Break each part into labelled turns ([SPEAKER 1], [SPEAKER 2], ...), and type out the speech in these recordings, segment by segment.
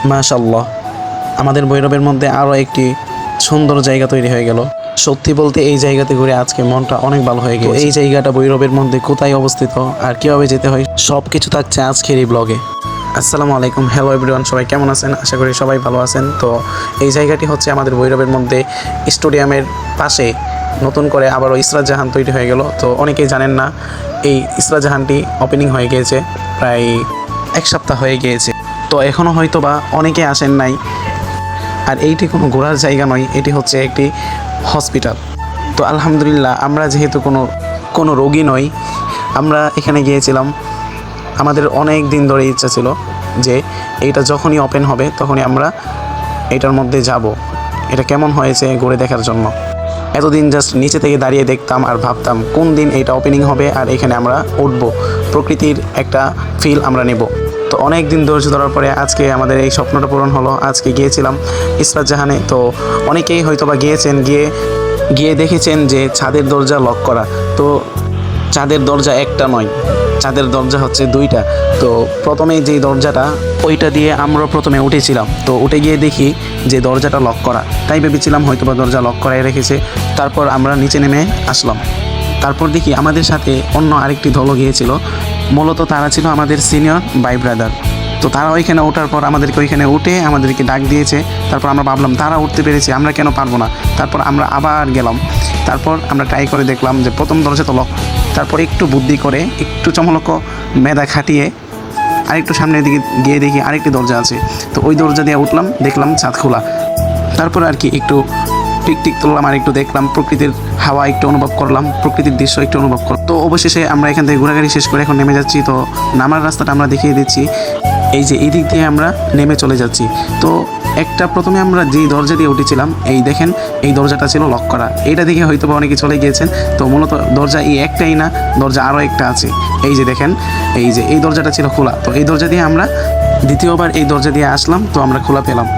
[SPEAKER 1] মাশাআল্লাহ, আমাদের ভৈরবের মধ্যে আরও একটি সুন্দর জায়গা তৈরি হয়ে গেল। সত্যি বলতে এই জায়গাতে ঘুরে আজকে মনটা অনেক ভালো হয়ে গেছে। এই জায়গাটা ভৈরবের মধ্যে কোথায় অবস্থিত আর কীভাবে যেতে হয় সব কিছু থাকছে আজকের এই ব্লগে। আসসালামু আলাইকুম, হ্যালো এভরিওয়ান, সবাই কেমন আছেন? আশা করি সবাই ভালো আছেন। তো এই জায়গাটি হচ্ছে আমাদের ভৈরবের মধ্যে স্টেডিয়ামের পাশে নতুন করে আবারও ইসরাত জাহান তৈরি হয়ে গেল। তো অনেকেই জানেন না, এই ইসরাত জাহানটি ওপেনিং হয়ে গিয়েছে প্রায় এক সপ্তাহ হয়ে গিয়েছে। তো এখনও হয়তো বা অনেকে আসেন নাই। আর এইটি কোনো ঘোরার জায়গা নয়, এটি হচ্ছে একটি হসপিটাল। তো আলহামদুলিল্লাহ, আমরা যেহেতু কোনো রোগী নই, আমরা এখানে গিয়েছিলাম। আমাদের অনেক দিন ধরে ইচ্ছা ছিল যে এইটা যখনই ওপেন হবে তখনই আমরা এটার মধ্যে যাব, এটা কেমন হয়েছে ঘুরে দেখার জন্য। এতদিন জাস্ট নিচে থেকে দাঁড়িয়ে দেখতাম আর ভাবতাম কোন দিন এইটা ওপেনিং হবে আর এখানে আমরা উঠবো, প্রকৃতির একটা ফিল আমরা নেব। তো অনেক দিন ধৈর্য ধরার পরে আজকে আমাদের এই স্বপ্নটা পূরণ হলো। আজকে গিয়েছিলাম ইসরাত জাহানে। তো অনেকেই হয়তো বা গিয়েছেন, গিয়ে দেখেছেন যে ছাদের দরজা লক করা। তো ছাদের দরজা একটা নয়, ছাদের দরজা হচ্ছে দুইটা। তো প্রথমে যেই দরজাটা, ওইটা দিয়ে আমরা প্রথমে উঠেছিলাম। তো উঠে গিয়ে দেখি যে দরজাটা লক করা, তাই ভেবেছিলাম হয়তো বা দরজা লক করাই রেখেছে। তারপর আমরা নিচে নেমে আসলাম। তারপর দেখি আমাদের সাথে অন্য আরেকটি দলও গিয়েছিল। মূলত তারা ছিল আমাদের সিনিয়র ভাই ব্রাদার। তো তারা ওইখানে ওঠার পর আমাদেরকে ওইখানে উঠে আমাদেরকে ডাক দিয়েছে। তারপর আমরা ভাবলাম তারা উঠতে পেরেছে, আমরা কেন পারবো না। তারপর আমরা আবার গেলাম। তারপর আমরা ট্রাই করে দেখলাম যে প্রথম দরজা তো লক। তারপর একটু বুদ্ধি করে, একটু চমলক মেধা খাটিয়ে আরেকটু সামনের দিকে গিয়ে দেখি আরেকটি দরজা আছে। তো ওই দরজা দিয়ে উঠলাম, দেখলাম ছাদ খোলা। তারপর আর কি একটু টিকটিক তুললাম আর একটু দেখলাম, প্রকৃতির হাওয়া একটু অনুভব করলাম, প্রকৃতির দৃশ্য একটু অনুভব করলাম। তো অবশেষে আমরা এখান থেকে ঘোরাঘুরি শেষ করে এখন নেমে যাচ্ছি। তো নামার রাস্তাটা আমরা দেখিয়ে দিচ্ছি, এই যে এই দিক দিয়ে আমরা নেমে চলে যাচ্ছি। তো প্রথমে আমরা যেই দরজা দিয়ে উঠেছিলাম, এই দেখেন এই দরজাটা ছিল লক করা। এইটা দেখে হয়তো বা অনেকে চলে গিয়েছেন। তো মূলত দরজা এই একটাই না, দরজা আরও একটা আছে। এই যে দেখেন, এই যে এই দরজাটা ছিল খোলা। তো এই দরজা দিয়ে আমরা দ্বিতীয়বার এই দরজা দিয়ে আসলাম, তো আমরা খোলা পেলাম।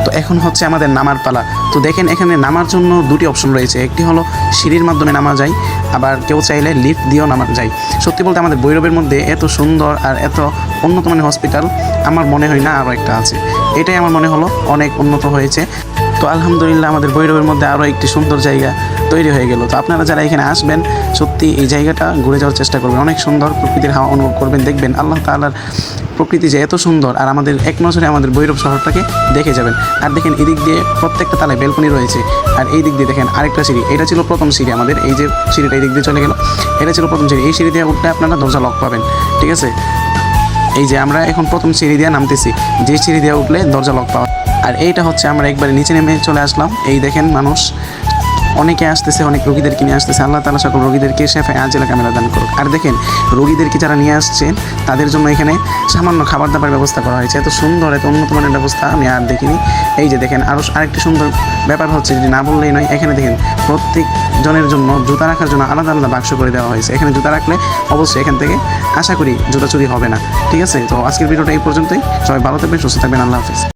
[SPEAKER 1] তো এখন হচ্ছে আমাদের নামার পালা। তো দেখেন এখানে নামার জন্য দুটি অপশন রয়েছে, একটি হলো সিঁড়ির মাধ্যমে নামা যায়, আবার কেউ চাইলে লিফট দিয়েও নামা যায়। সত্যি বলতে আমাদের ভৈরবের মধ্যে এত সুন্দর আর এত উন্নত মানের হসপিটাল আমার মনে হয় না আরও একটা আছে। এটাই আমার মনে হলো অনেক উন্নত হয়েছে। তো আলহামদুলিল্লাহ, আমাদের ভৈরবের মধ্যে আরও একটি সুন্দর জায়গা তৈরি হয়ে গেল। তো আপনারা যারা এখানে আসবেন, সত্যি এই জায়গাটা ঘুরে যাওয়ার চেষ্টা করবেন। অনেক সুন্দর প্রকৃতির হাওয়া অনুভব করবেন, দেখবেন আল্লাহ তাআলার প্রকৃতি যে এত সুন্দর। আর আমাদের এক নজরে আমাদের ভৈরব শহরটাকে দেখে যাবেন। আর দেখেন এদিক দিয়ে প্রত্যেকটা তালায় ব্যালকনি রয়েছে। আর এই দিক দিয়ে দেখেন আরেকটা সিঁড়ি, এটা ছিল প্রথম সিঁড়ি আমাদের। এই যে সিঁড়িটা এই দিক দিয়ে চলে গেল, এটা ছিল প্রথম সিঁড়ি। এই সিঁড়ি দিয়ে উঠলে আপনারা দরজা লক পাবেন, ঠিক আছে? এই যে আমরা এখন প্রথম সিঁড়ি দিয়ে নামতেছি, যে সিঁড়ি দিয়ে উঠলে দরজা লক পাওয়া। আর এইটা হচ্ছে আমরা একবারে নিচে নেমে চলে আসলাম। এই দেখেন মানুষ অনেকে আসতেছে, অনেক রোগীদেরকে নিয়ে আসতেছে। আল্লাহ তাআলা সকল রোগীদেরকে শেফায়ে আজেলা কামেলা দান করুক। আর দেখেন রোগীদেরকে যারা নিয়ে আসছেন তাদের জন্য এখানে সামান্য খাবার দাবার ব্যবস্থা করা হয়েছে। এত সুন্দর, এত উন্নত মানের ব্যবস্থা আমি আর দেখিনি। এই যে দেখেন আরেকটি সুন্দর ব্যাপার হচ্ছে, যদি না বললেই নয়, এখানে দেখেন প্রত্যেক জনের জন্য জুতা রাখার জন্য আলাদা আলাদা বাক্স করে দেওয়া হয়েছে। এখানে জুতা রাখলে অবশ্যই এখান থেকে আশা করি জুতা চুরি হবে না, ঠিক আছে? তো আজকের ভিডিওটা এই পর্যন্তই। সবাই ভালো থাকবেন, সুস্থ থাকবেন, আল্লাহ হাফেজ।